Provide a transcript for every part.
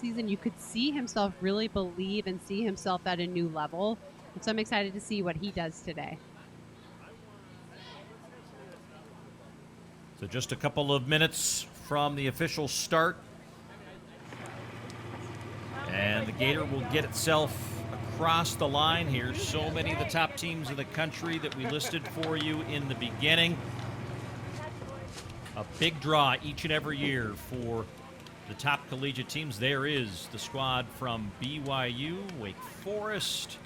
season, you could see himself really believe and see himself at a new level. And so I'm excited to see what he does today. So just a couple of minutes from the official start. And the Gator will get itself across the line here. So many of the top teams in the country that we listed for you in the beginning. A big draw each and every year for the top collegiate teams. There is the squad from BYU, Wake Forest,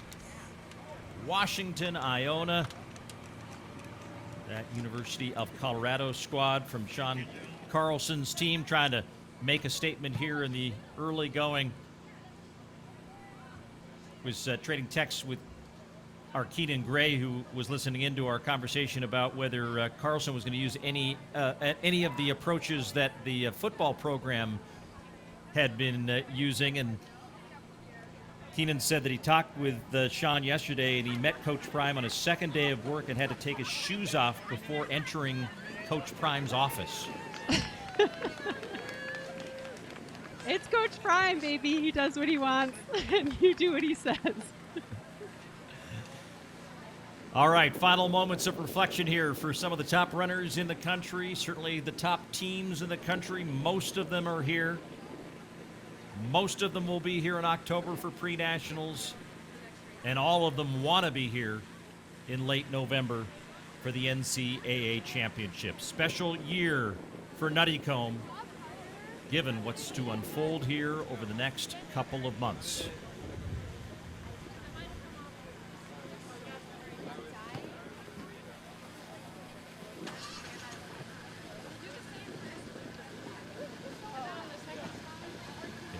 Washington, Iona. That University of Colorado squad from Sean Carlson's team trying to make a statement here in the early going. Was trading texts with our Keenan Gray, who was listening into our conversation about whether Carlson was going to use any of the approaches that the football program had been using. And Keenan said that he talked with Sean yesterday, and he met Coach Prime on his second day of work and had to take his shoes off before entering Coach Prime's office. It's Coach Prime, baby. He does what he wants, and you do what he says. All right, final moments of reflection here for some of the top runners in the country, certainly the top teams in the country. Most of them are here. Most of them will be here in October for pre-nationals, and all of them want to be here in late November for the NCAA championship. Special year for Nuttycombe, given what's to unfold here over the next couple of months.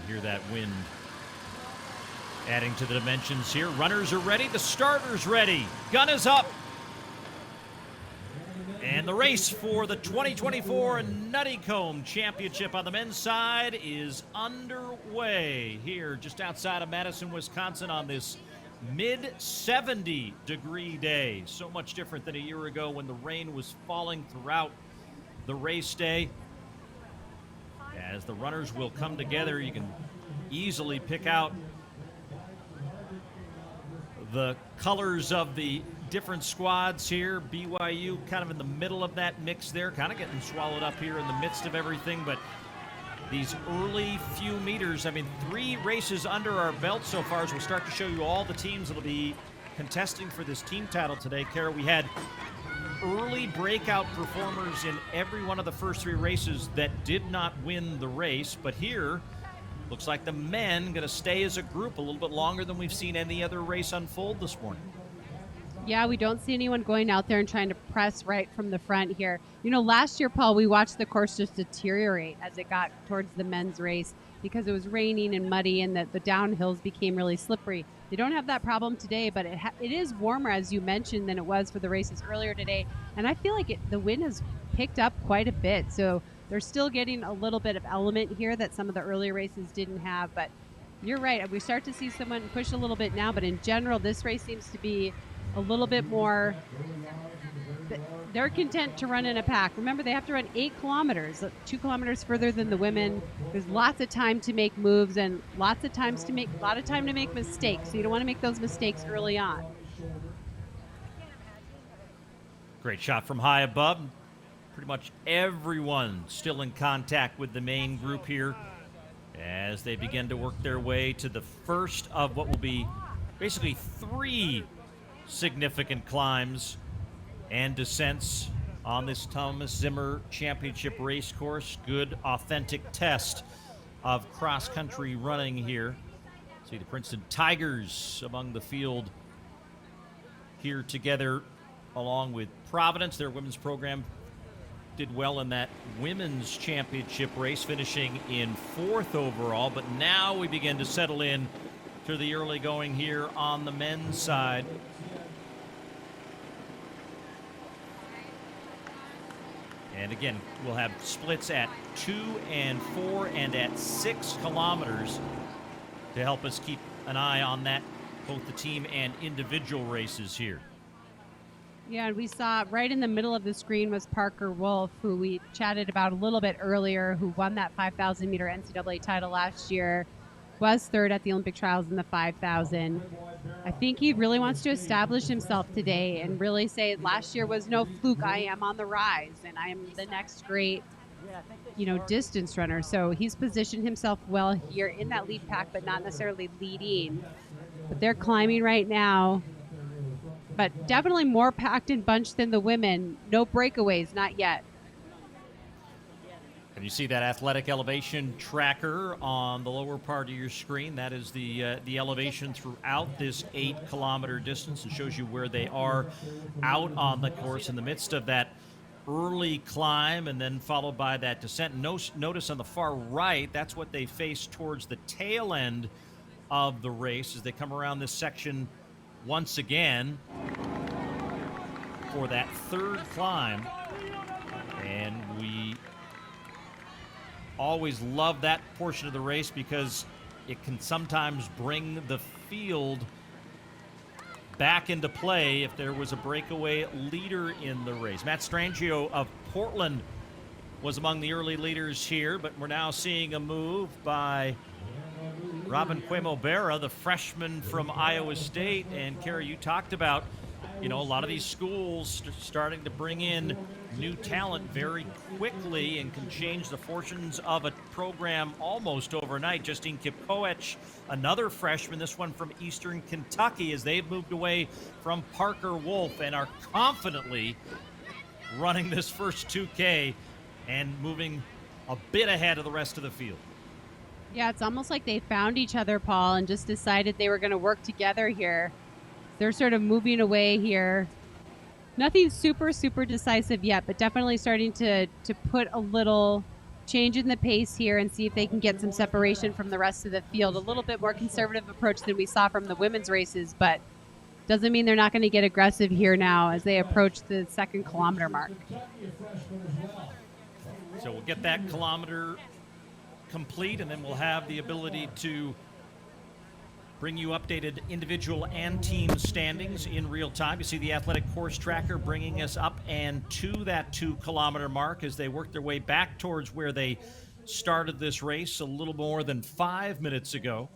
Hear that wind adding to the dimensions here. Runners are ready. The starter's ready. Gun is up. And the race for the 2024 Nuttycombe Championship on the men's side is underway here just outside of Madison, Wisconsin on this mid-70 degree day. So much different than a year ago when the rain was falling throughout the race day. As the runners will come together, you can easily pick out the colors of the different squads here. BYU kind of in the middle of that mix there, kind of getting swallowed up here in the midst of everything. But these early few meters, I mean, 3 races under our belt so far as we'll start to show you all the teams that will be contesting for this team title today. Kara, we had early breakout performers in every one of the first 3 races that did not win the race, but here looks like the men going to stay as a group a little bit longer than we've seen any other race unfold this morning. Yeah, we don't see anyone going out there and trying to press right from the front here. You know, last year, Paul, we watched the course just deteriorate as it got towards the men's race because it was raining and muddy and the downhills became really slippery. They don't have that problem today, but it is warmer, as you mentioned, than it was for the races earlier today. And I feel like the wind has picked up quite a bit. So they're still getting a little bit of element here that some of the earlier races didn't have. But you're right. We start to see someone push a little bit now. But in general, this race seems to be a little bit more, they're content to run in a pack. Remember, they have to run 8 kilometers, 2 kilometers further than the women. There's lots of time to make moves and a lot of time to make mistakes. So you don't want to make those mistakes early on. Great shot from high above. Pretty much everyone still in contact with the main group here as they begin to work their way to the first of what will be basically 3 significant climbs and descents on this Thomas Zimmer Championship race course. Good, authentic test of cross-country running here. See the Princeton Tigers among the field here together along with Providence. Their women's program did well in that women's championship race, finishing in 4th overall. But now we begin to settle in to the early going here on the men's side. And again, we'll have splits at 2 and 4 and at 6 kilometers to help us keep an eye on that, both the team and individual races here. Yeah, and we saw right in the middle of the screen was Parker Wolfe, who we chatted about a little bit earlier, who won that 5,000 meter NCAA title last year. was third at the Olympic trials in the 5,000. I think he really wants to establish himself today and really say last year was no fluke. I am on the rise and I am the next great, distance runner. So he's positioned himself well here in that lead pack, but not necessarily leading. But they're climbing right now. But definitely more packed and bunched than the women. No breakaways, not yet. And you see that athletic elevation tracker on the lower part of your screen. That is the elevation throughout this 8-kilometer distance. It shows you where they are out on the course in the midst of that early climb and then followed by that descent. Notice on the far right, that's what they face towards the tail end of the race as they come around this section once again for that third climb. And we always love that portion of the race because it can sometimes bring the field back into play if there was a breakaway leader in the race. Matt Strangio of Portland was among the early leaders here, but we're now seeing a move by Robin Cuemo-Berra, the freshman from Iowa State. And Carrie, you talked about, a lot of these schools starting to bring in new talent very quickly and can change the fortunes of a program almost overnight. Justine Kipkoech, another freshman, this one from Eastern Kentucky, as they've moved away from Parker Wolfe and are confidently running this first 2K and moving a bit ahead of the rest of the field. Yeah, it's almost like they found each other, Paul, and just decided they were going to work together here. They're sort of moving away here. Nothing super, super decisive yet, but definitely starting to put a little change in the pace here and see if they can get some separation from the rest of the field. A little bit more conservative approach than we saw from the women's races, but doesn't mean they're not going to get aggressive here now as they approach the 2-kilometer mark. So we'll get that kilometer complete, and then we'll have the ability to bring you updated individual and team standings in real time. You see the athletic course tracker bringing us up and to that 2-kilometer mark as they work their way back towards where they started this race a little more than 5 minutes ago.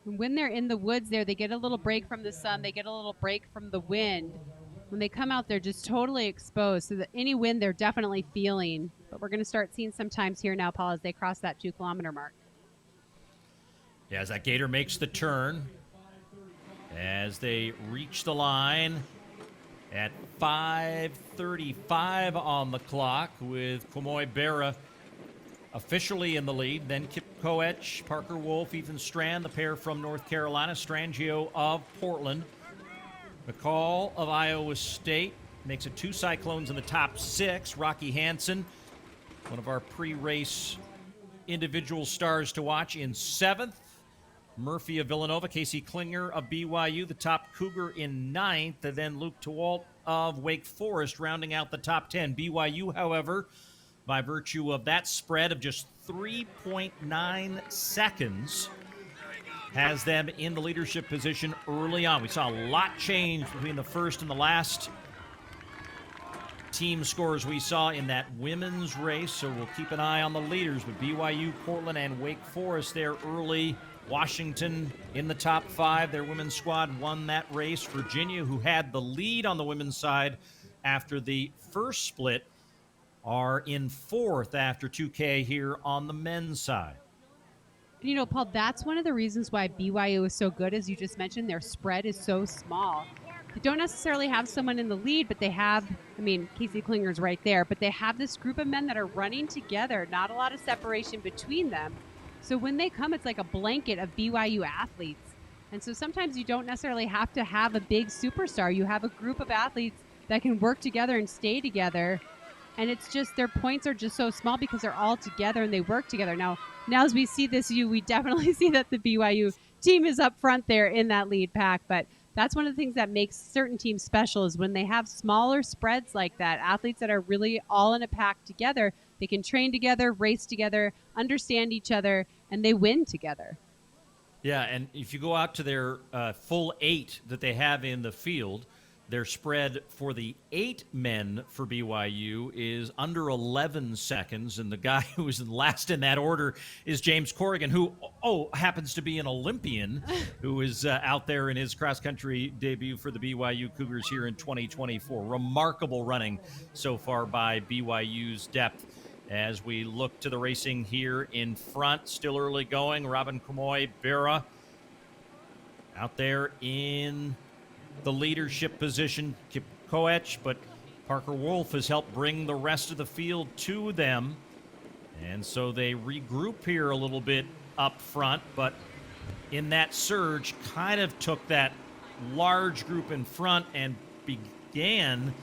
When they're in the woods there, they get a little break from the sun. They get a little break from the wind. When they come out, they're just totally exposed. So that any wind they're definitely feeling. But we're going to start seeing some times here now, Paul, as they cross that 2-kilometer mark. Yeah, as that gator makes the turn, as they reach the line at 5:35 on the clock with Cuemo-Berra officially in the lead. Then Kipkoech, Parker Wolfe, Ethan Strand, the pair from North Carolina, Strangio of Portland. McCall of Iowa State makes it 2 Cyclones in the top 6. Rocky Hansen, one of our pre-race individual stars to watch, in 7th. Murphy of Villanova, Casey Klinger of BYU, the top Cougar in 9th, and then Luke Tewalt of Wake Forest rounding out the top 10. BYU, however, by virtue of that spread of just 3.9 seconds, has them in the leadership position early on. We saw a lot change between the first and the last team scores we saw in that women's race, so we'll keep an eye on the leaders with BYU, Portland, and Wake Forest there early. Washington in the top 5. Their women's squad won that race. Virginia, who had the lead on the women's side after the first split, are in 4th after 2K here on the men's side. Paul, that's one of the reasons why BYU is so good, as you just mentioned. Their spread is so small. They don't necessarily have someone in the lead, but they have, Casey Klinger's right there, but they have this group of men that are running together, not a lot of separation between them. So when they come, it's like a blanket of BYU athletes. And so sometimes you don't necessarily have to have a big superstar. You have a group of athletes that can work together and stay together. And it's just their points are just so small because they're all together and they work together. Now as we see this, we definitely see that the BYU team is up front there in that lead pack. But that's one of the things that makes certain teams special is when they have smaller spreads like that, athletes that are really all in a pack together. They can train together, race together, understand each other, and they win together. Yeah, and if you go out to their full 8 that they have in the field, Their spread for the 8 men for BYU is under 11 seconds, and the guy who is last in that order is James Corrigan, who happens to be an Olympian who is out there in his cross-country debut for the BYU Cougars here in 2024. Remarkable running so far by BYU's depth. As we look to the racing here in front, still early going, Robin Kamoy-Berra out there in the leadership position, Kip Koech, but Parker Wolfe has helped bring the rest of the field to them. And so they regroup here a little bit up front, but in that surge kind of took that large group in front and began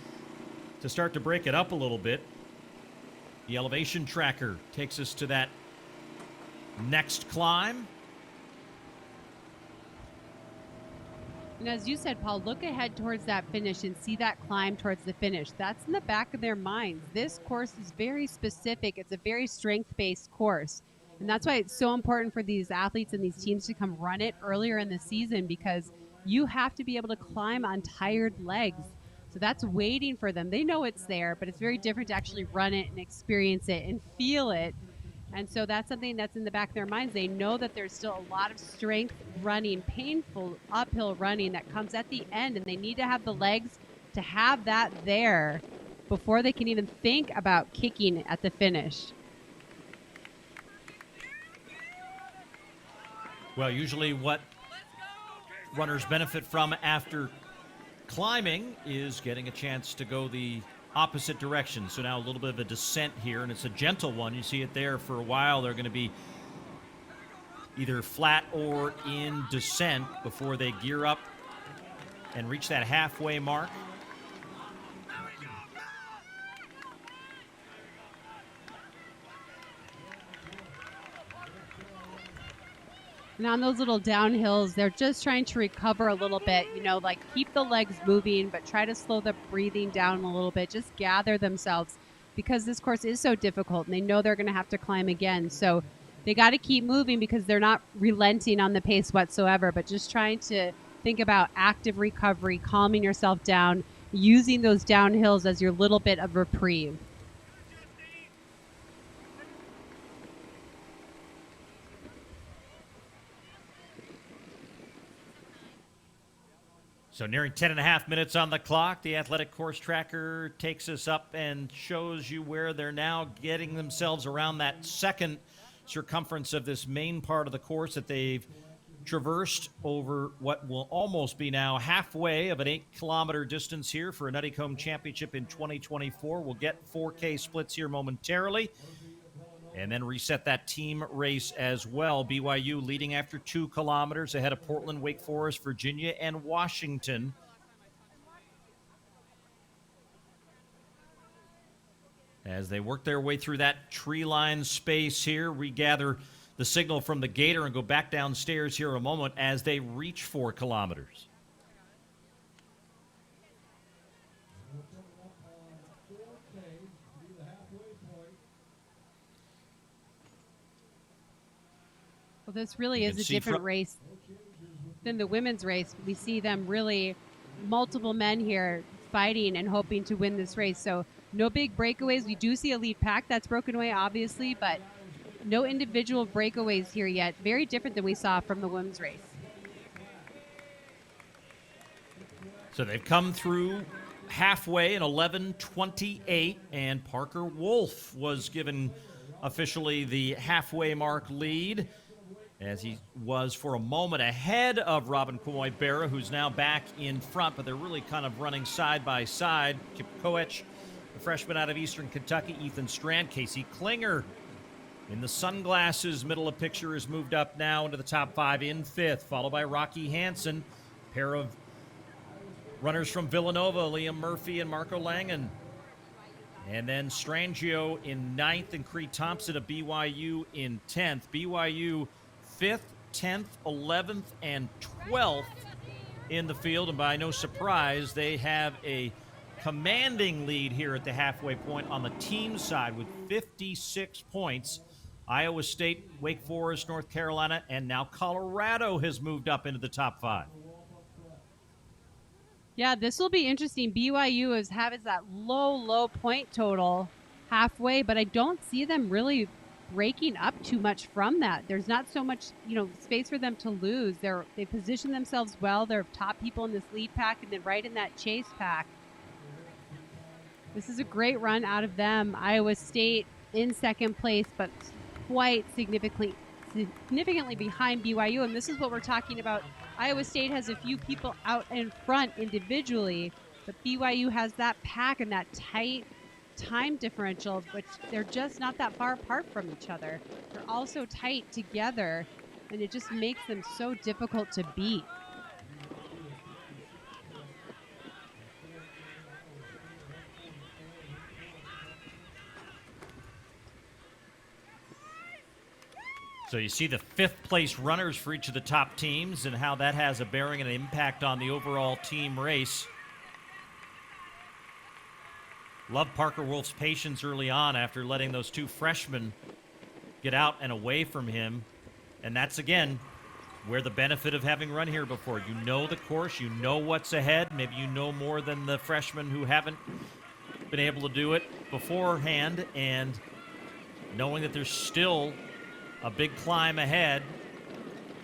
to start to break it up a little bit. The elevation tracker takes us to that next climb. And as you said, Paul, look ahead towards that finish and see that climb towards the finish. That's in the back of their minds. This course is very specific. It's a very strength-based course. And that's why it's so important for these athletes and these teams to come run it earlier in the season, because you have to be able to climb on tired legs. So that's waiting for them. They know it's there, but it's very different to actually run it and experience it and feel it. And so that's something that's in the back of their minds. They know that there's still a lot of strength running, painful uphill running that comes at the end, and they need to have the legs to have that there before they can even think about kicking at the finish. Well, usually what runners benefit from after climbing is getting a chance to go the opposite direction. So now a little bit of a descent here, and it's a gentle one. You see it there for a while. They're going to be either flat or in descent before they gear up and reach that halfway mark. And on those little downhills, they're just trying to recover a little bit, like keep the legs moving, but try to slow the breathing down a little bit, just gather themselves, because this course is so difficult and they know they're going to have to climb again. So they got to keep moving because they're not relenting on the pace whatsoever, but just trying to think about active recovery, calming yourself down, using those downhills as your little bit of reprieve. So nearing 10 and a half minutes on the clock, the athletic course tracker takes us up and shows you where they're now getting themselves around that second circumference of this main part of the course that they've traversed over what will almost be now halfway of an 8-kilometer distance here for a Nuttycombe Championship in 2024. We'll get 4K splits here momentarily, and then reset that team race as well. BYU leading after 2 kilometers ahead of Portland, Wake Forest, Virginia, and Washington. As they work their way through that tree line space here, regather the signal from the gator and go back downstairs here in a moment as they reach 4 kilometers. Well, this really is a different race than the women's race. We see them really, multiple men here fighting and hoping to win this race. So no big breakaways. We do see a lead pack that's broken away, obviously, but no individual breakaways here yet. Very different than we saw from the women's race. So they've come through halfway in 11:28, and Parker Wolfe was given officially the halfway mark lead, as he was for a moment ahead of Robin Kamoy-Berra, who's now back in front, but they're really kind of running side by side. Kip Koech, the freshman out of Eastern Kentucky, Ethan Strand, Casey Klinger in the sunglasses, middle of picture, has moved up now into the top 5 in 5th, followed by Rocky Hansen, pair of runners from Villanova, Liam Murphy and Marco Langen. And then Strangio in 9th and Cree Thompson of BYU in 10th. BYU 5th, 10th, 11th, and 12th in the field. And by no surprise, they have a commanding lead here at the halfway point on the team side with 56 points. Iowa State, Wake Forest, North Carolina, and now Colorado has moved up into the top 5. Yeah, this will be interesting. BYU has that low point total halfway, but I don't see them really breaking up too much from that. There's not so much, space for them to lose. They position themselves well. They're top people in this lead pack and then right in that chase pack. This is a great run out of them. Iowa State in second place, but quite significantly behind BYU. And this is what we're talking about. Iowa State has a few people out in front individually, but BYU has that pack and that tight time differential, which they're just not that far apart from each other. They're all so tight together, and it just makes them so difficult to beat. So you see the fifth place runners for each of the top teams and how that has a bearing and an impact on the overall team race. Love Parker Wolfe's patience early on after letting those two freshmen get out and away from him. And that's, again, where the benefit of having run here before. You know the course. You know what's ahead. Maybe you know more than the freshmen who haven't been able to do it beforehand. And knowing that there's still a big climb ahead,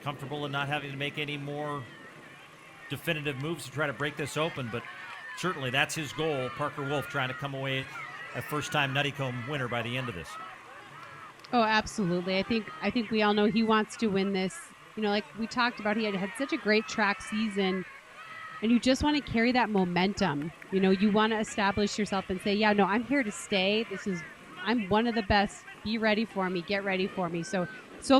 comfortable in not having to make any more definitive moves to try to break this open. But certainly that's his goal. Parker Wolfe trying to come away a first-time Nuttycombe winner by the end of this. Oh, absolutely. I think we all know he wants to win this. Like we talked about, he had such a great track season, and you just want to carry that momentum. You want to establish yourself and say, yeah, no, I'm here to stay. I'm one of the best. Be ready for me. Get ready for me. So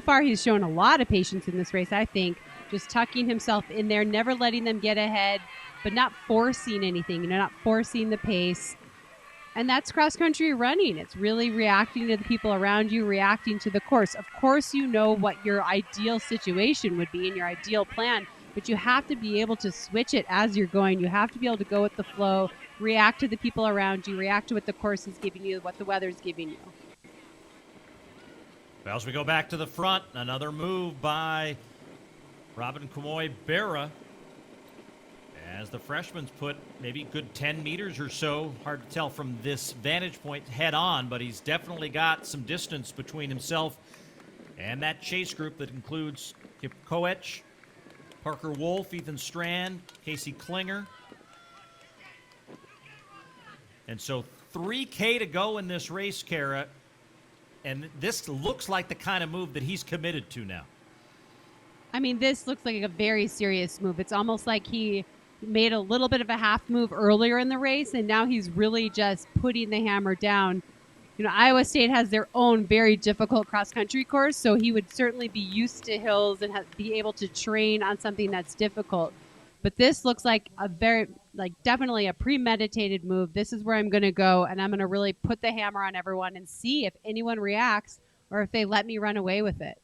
far he's shown a lot of patience in this race, I think. Just tucking himself in there, never letting them get ahead, but not forcing anything, not forcing the pace. And that's cross-country running. It's really reacting to the people around you, reacting to the course. Of course, you know what your ideal situation would be and your ideal plan, but you have to be able to switch it as you're going. You have to be able to go with the flow, react to the people around you, react to what the course is giving you, what the weather's giving you. Well, as we go back to the front, another move by Robin Kamoy-Berra. As the freshman's put maybe good 10 meters or so, hard to tell from this vantage point head on, but he's definitely got some distance between himself and that chase group that includes Kip Koech, Parker Wolfe, Ethan Strand, Casey Klinger. And so 3K to go in this race, Kara, and this looks like the kind of move that he's committed to now. I mean, this looks like a very serious move. It's almost like he made a little bit of a half move earlier in the race, and now he's really just putting the hammer down. Iowa State has their own very difficult cross-country course, so he would certainly be used to hills and be able to train on something that's difficult. But this looks like definitely a premeditated move. This is where I'm going to go, and I'm going to really put the hammer on everyone and see if anyone reacts or if they let me run away with it.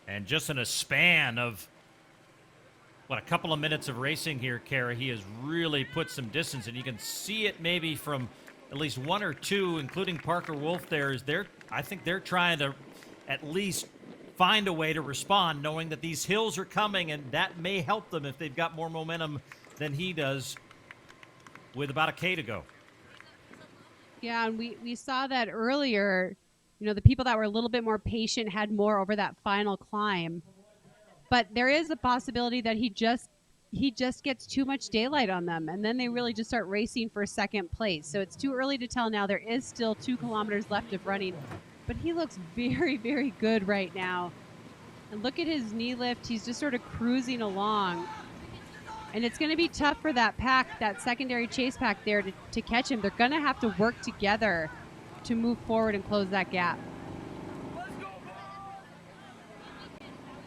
And just in a span of, a couple of minutes of racing here, Kara, he has really put some distance, and you can see it maybe from at least one or two, including Parker Wolfe there, I think they're trying to at least find a way to respond, knowing that these hills are coming, and that may help them if they've got more momentum than he does with about a K to go. Yeah, and we saw that earlier. The people that were a little bit more patient had more over that final climb. But there is a possibility that he just gets too much daylight on them, and then they really just start racing for second place. So it's too early to tell now. There is still 2 kilometers left of running, but he looks very, very good right now. And look at his knee lift. He's just sort of cruising along. And it's going to be tough for that pack, that secondary chase pack there to catch him. They're going to have to work together to move forward and close that gap.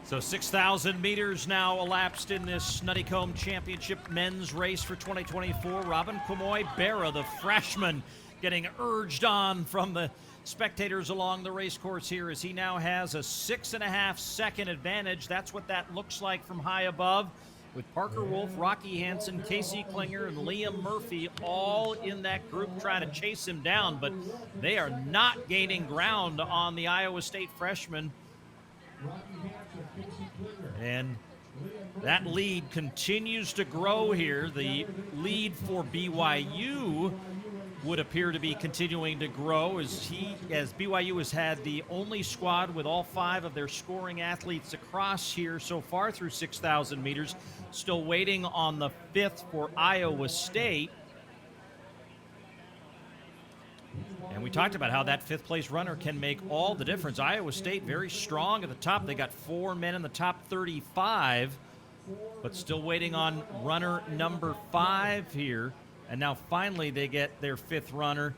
So 6,000 meters now elapsed in this Nuttycombe Championship men's race for 2024. Robin Kamoy-Berra, the freshman, getting urged on from the spectators along the race course here as he now has a 6.5 second advantage. That's what that looks like from high above. with Parker Wolfe, Rocky Hansen, Casey Klinger, and Liam Murphy all in that group trying to chase him down, but they are not gaining ground on the Iowa State freshman. And that lead continues to grow here. The lead for BYU would appear to be continuing to grow as BYU has had the only squad with all 5 of their scoring athletes across here so far through 6,000 meters. Still waiting on the 5th for Iowa State. And we talked about how that 5th place runner can make all the difference. Iowa State very strong at the top. They got 4 men in the top 35, but still waiting on runner number 5 here. And now finally they get their 5th runner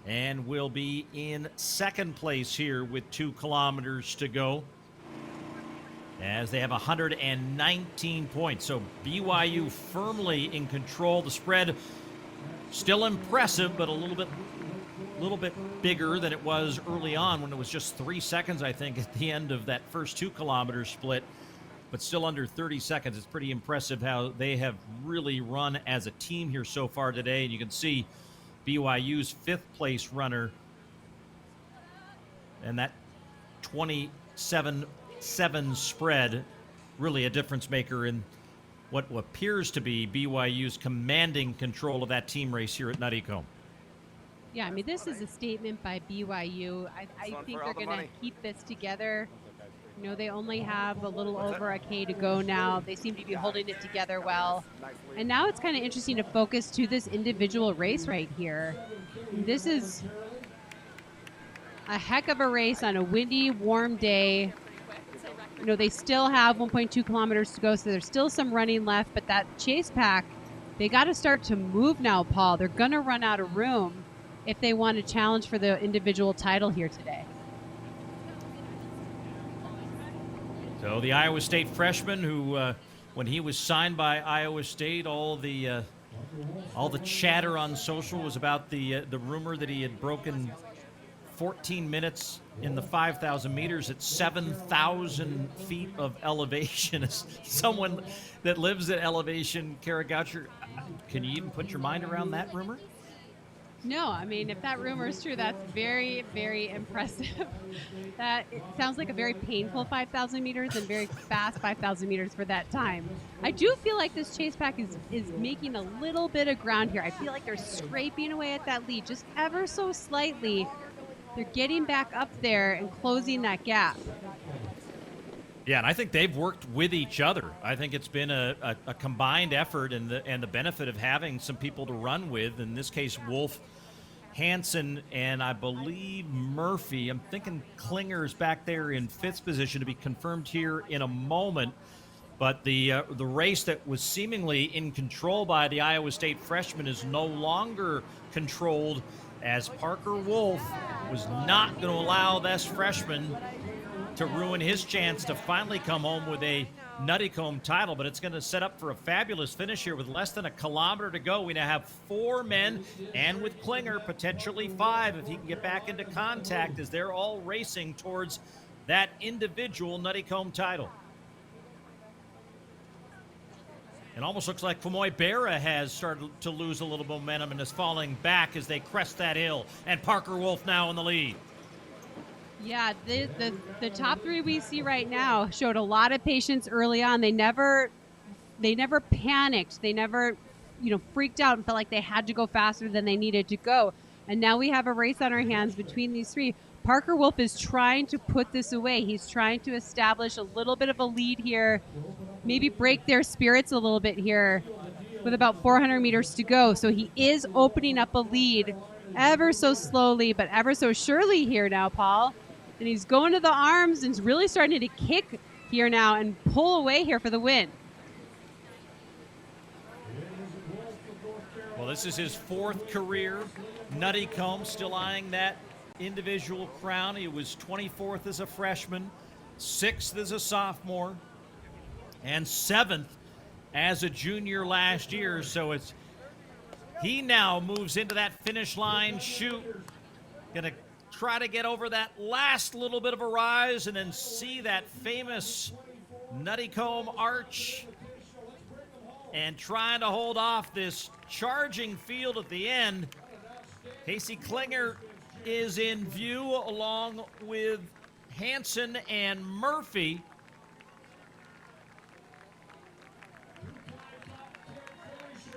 and will be in 2nd place here with 2 kilometers to go, as they have 119 points. So BYU firmly in control. The spread still impressive, but a little bit bigger than it was early on when it was just 3 seconds, I think, at the end of that first 2 kilometer split. But still under 30 seconds. It's pretty impressive how they have really run as a team here so far today. And you can see BYU's 5th place runner and that 27-7 spread, really a difference maker in what appears to be BYU's commanding control of that team race here at Nuttycombe. Yeah, I mean, this is a statement by BYU. I think they're going to keep this together. You know, they only have a little over a K to go now. They seem to be holding it together well. And now it's kind of interesting to focus to this individual race right here. This is a heck of a race on a windy, warm day. You know, they still have 1.2 kilometers to go, so there's still some running left. But that chase pack, they got to start to move now, Paul. They're going to run out of room if they want to challenge for the individual title here today. So the Iowa State freshman who, when he was signed by Iowa State, all the chatter on social was about the rumor that he had broken 14 minutes in the 5,000 meters at 7,000 feet of elevation. As someone that lives at elevation, Kara Goucher, can you even put your mind around that rumor? No, I mean, if that rumor is true, that's very, very impressive. It sounds like a very painful 5,000 meters and very fast 5,000 meters for that time. I do feel like this chase pack is making a little bit of ground here. I feel like they're scraping away at that lead just ever so slightly. They're getting back up there and closing that gap. Yeah, and I think they've worked with each other. I think it's been a combined effort, and the benefit of having some people to run with. In this case, Wolfe, Hansen, and I believe Murphy. I'm thinking Klinger's back there in 5th position, to be confirmed here in a moment. But the race that was seemingly in control by the Iowa State freshman is no longer controlled, as Parker Wolfe was not going to allow this freshman to ruin his chance to finally come home with a Nuttycombe title. But it's going to set up for a fabulous finish here with less than a kilometer to go. We now have 4 men, and with Klinger, potentially 5 if he can get back into contact, as they're all racing towards that individual Nuttycombe title. It almost looks like Famoy Berra has started to lose a little momentum and is falling back as they crest that hill. And Parker Wolfe now in the lead. Yeah, the top 3 we see right now showed a lot of patience early on. They never panicked. They never, freaked out and felt like they had to go faster than they needed to go. And now we have a race on our hands between these 3. Parker Wolfe is trying to put this away. He's trying to establish a little bit of a lead here, maybe break their spirits a little bit here with about 400 meters to go. So he is opening up a lead ever so slowly, but ever so surely here now, Paul. And he's going to the arms and is really starting to kick here now and pull away here for the win. Well, this is his 4th career. Nuttycombe still eyeing that individual crown. He was 24th as a freshman, 6th as a sophomore, and 7th as a junior last year. So he now moves into that finish line chute. Gonna try to get over that last little bit of a rise and then see that famous Nuttycombe arch and trying to hold off this charging field at the end. Casey Klinger is in view along with Hansen and Murphy.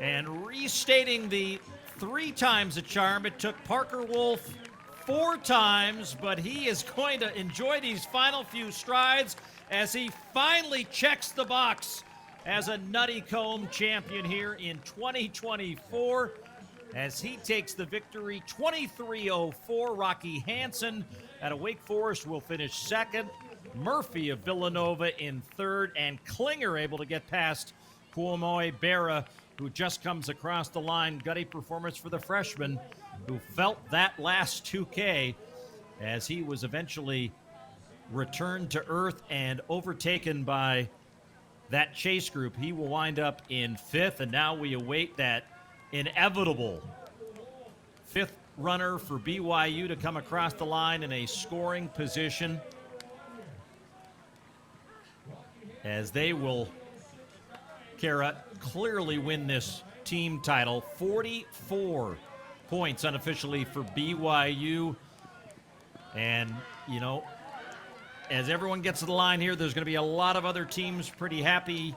And restating the 3 times a charm, it took Parker Wolfe 4 times, but he is going to enjoy these final few strides as he finally checks the box as a Nuttycombe champion here in 2024. As he takes the victory, 23:04. Rocky Hansen out of Wake Forest will finish second. Murphy of Villanova in third, and Klinger able to get past Kuomoi Berra, who just comes across the line. Gutty performance for the freshman, who felt that last 2K as he was eventually returned to earth and overtaken by that chase group. He will wind up in 5th, and now we await that inevitable 5th runner for BYU to come across the line in a scoring position, as they will, Kara, clearly win this team title. 44 points unofficially for BYU. And, you know, as everyone gets to the line here, there's going to be a lot of other teams pretty happy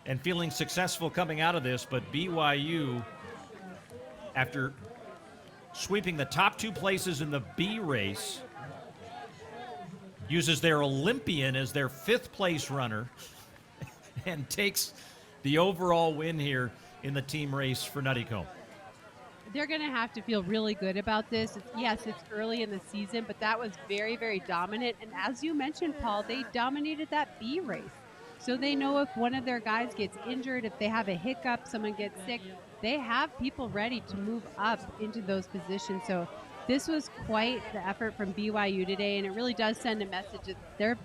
and feeling successful coming out of this. But BYU, after sweeping the top 2 places in the B race, uses their Olympian as their 5th place runner and takes the overall win here in the team race for Nuttycombe. They're going to have to feel really good about this. Yes, it's early in the season, but that was very, very dominant. And as you mentioned, Paul, they dominated that B race. So they know if one of their guys gets injured, if they have a hiccup, someone gets sick, they have people ready to move up into those positions. So this was quite the effort from BYU today, and it really does send a message that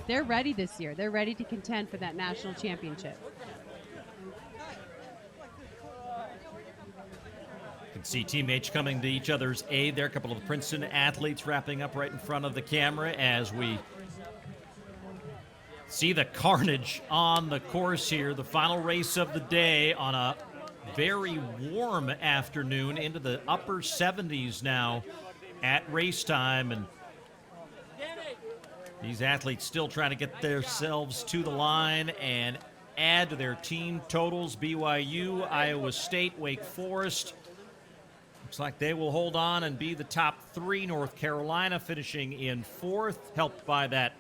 they're ready this year. They're ready to contend for that national championship. You can see teammates coming to each other's aid there. A couple of Princeton athletes wrapping up right in front of the camera as we see the carnage on the course here. The final race of the day on a very warm afternoon, into the upper 70s now at race time. And these athletes still trying to get themselves to the line and add to their team totals. BYU, Iowa State, Wake Forest. Looks like they will hold on and be the top 3. North Carolina finishing in 4th, helped by that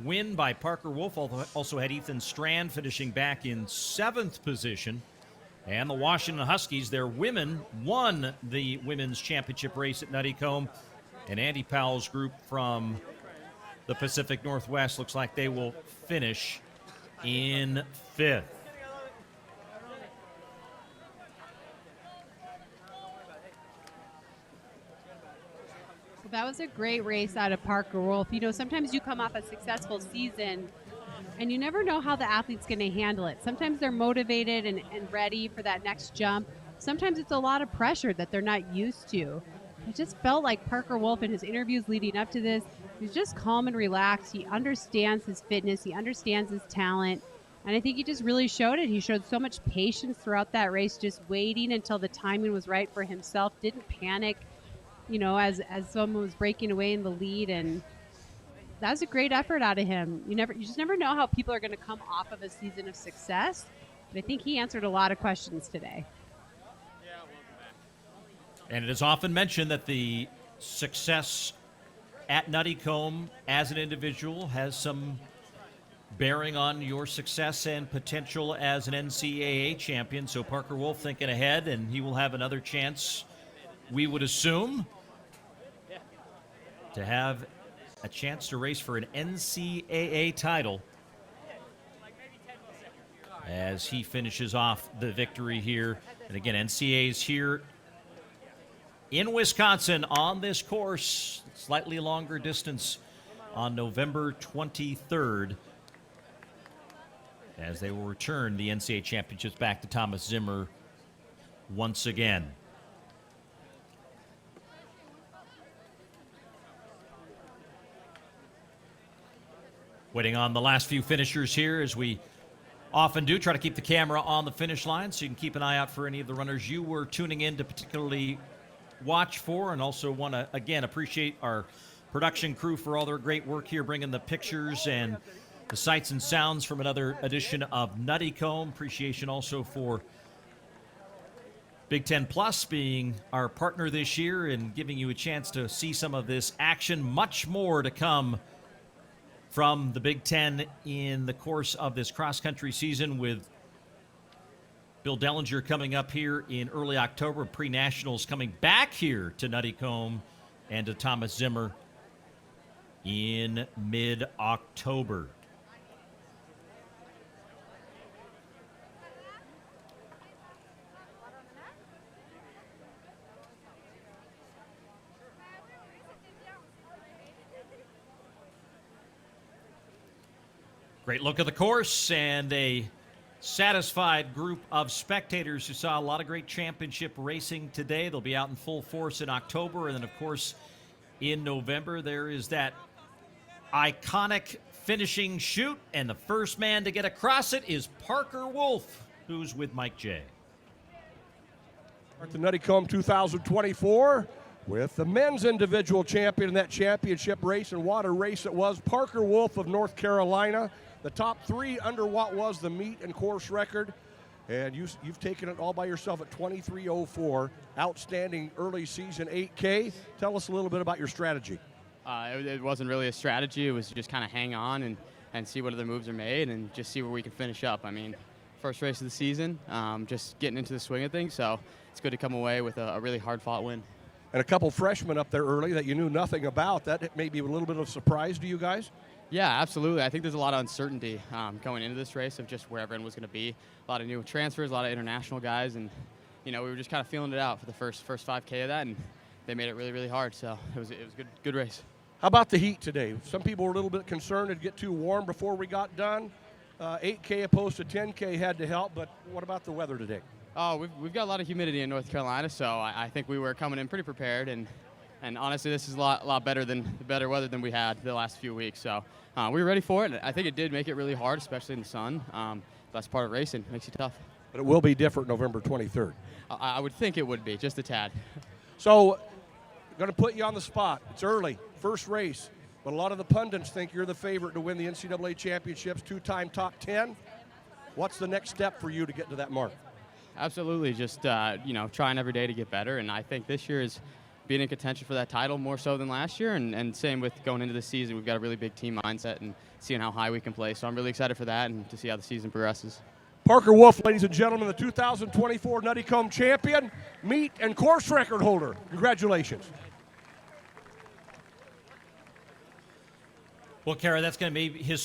win by Parker Wolfe. Also had Ethan Strand finishing back in 7th position. And the Washington Huskies, their women, won the women's championship race at Nuttycombe. And Andy Powell's group from the Pacific Northwest looks like they will finish in 5th. That was a great race out of Parker Wolfe. You know, sometimes you come off a successful season and you never know how the athlete's going to handle it. Sometimes they're motivated and ready for that next jump. Sometimes it's a lot of pressure that they're not used to. It just felt like Parker Wolfe in his interviews leading up to this, he's just calm and relaxed. He understands his fitness. He understands his talent. And I think he just really showed it. He showed so much patience throughout that race, just waiting until the timing was right for himself, didn't panic, you know, as someone was breaking away in the lead. And that was a great effort out of him. You just never know how people are going to come off of a season of success. But I think he answered a lot of questions today. And it is often mentioned that the success at Nuttycombe as an individual has some bearing on your success and potential as an NCAA champion. So Parker Wolfe thinking ahead, and he will have another chance, we would assume, to have a chance to race for an NCAA title as he finishes off the victory here. And again, NCAA's here in Wisconsin on this course, slightly longer distance, on November 23rd, as they will return the NCAA championships back to Thomas Zimmer once again. Waiting on the last few finishers here as we often do, try to keep the camera on the finish line so you can keep an eye out for any of the runners you were tuning in to particularly watch for, and also want to, again, appreciate our production crew for all their great work here, bringing the pictures and the sights and sounds from another edition of Nuttycombe. Appreciation also for Big Ten Plus being our partner this year and giving you a chance to see some of this action. Much more to come from the Big Ten in the course of this cross-country season, with Bill Dellinger coming up here in early October, pre-nationals coming back here to Nuttycombe and to Thomas Zimmer in mid-October. Great look at the course and a satisfied group of spectators who saw a lot of great championship racing today. They'll be out in full force in October. And then, of course, in November, there is that iconic finishing chute. And the first man to get across it is Parker Wolfe, who's with Mike J. At the Nuttycombe 2024 with the men's individual champion in that championship race and what a race it was, Parker Wolfe of North Carolina. The top three under what was the meet and course record, and you've taken it all by yourself at 23:04. Outstanding early season 8K. Tell us a little bit about your strategy. It wasn't really a strategy. It was just kind of hang on and see what other moves are made and just see where we can finish up. I mean, first race of the season, just getting into the swing of things, so it's good to come away with a really hard-fought win. And a couple freshmen up there early that you knew nothing about. That may be a little bit of a surprise to you guys? Yeah, absolutely. I think there's a lot of uncertainty going into this race of just where everyone was going to be. A lot of new transfers, a lot of international guys, and we were just kind of feeling it out for the first 5K of that, and they made it really, really hard. So it was a good race. How about the heat today? Some people were a little bit concerned it'd get too warm before we got done. 8K opposed to 10K had to help, but what about the weather today? Oh, we've got a lot of humidity in North Carolina, so I think we were coming in pretty prepared, and honestly, this is a lot better weather than we had the last few weeks. So we were ready for it. I think it did make it really hard, especially in the sun. That's part of racing. It makes you tough. But it will be different November 23rd. I would think it would be, just a tad. So, going to put you on the spot. It's early, first race, but a lot of the pundits think you're the favorite to win the NCAA championships, two-time top 10. What's the next step for you to get to that mark? Absolutely, just trying every day to get better, and I think this year is being in contention for that title more so than last year, and same with going into the season. We've got a really big team mindset and seeing how high we can play, so I'm really excited for that and to see how the season progresses. Parker Wolfe, ladies and gentlemen, the 2024 Nuttycombe champion, meet and course record holder. Congratulations. Well, Kara, that's going to be his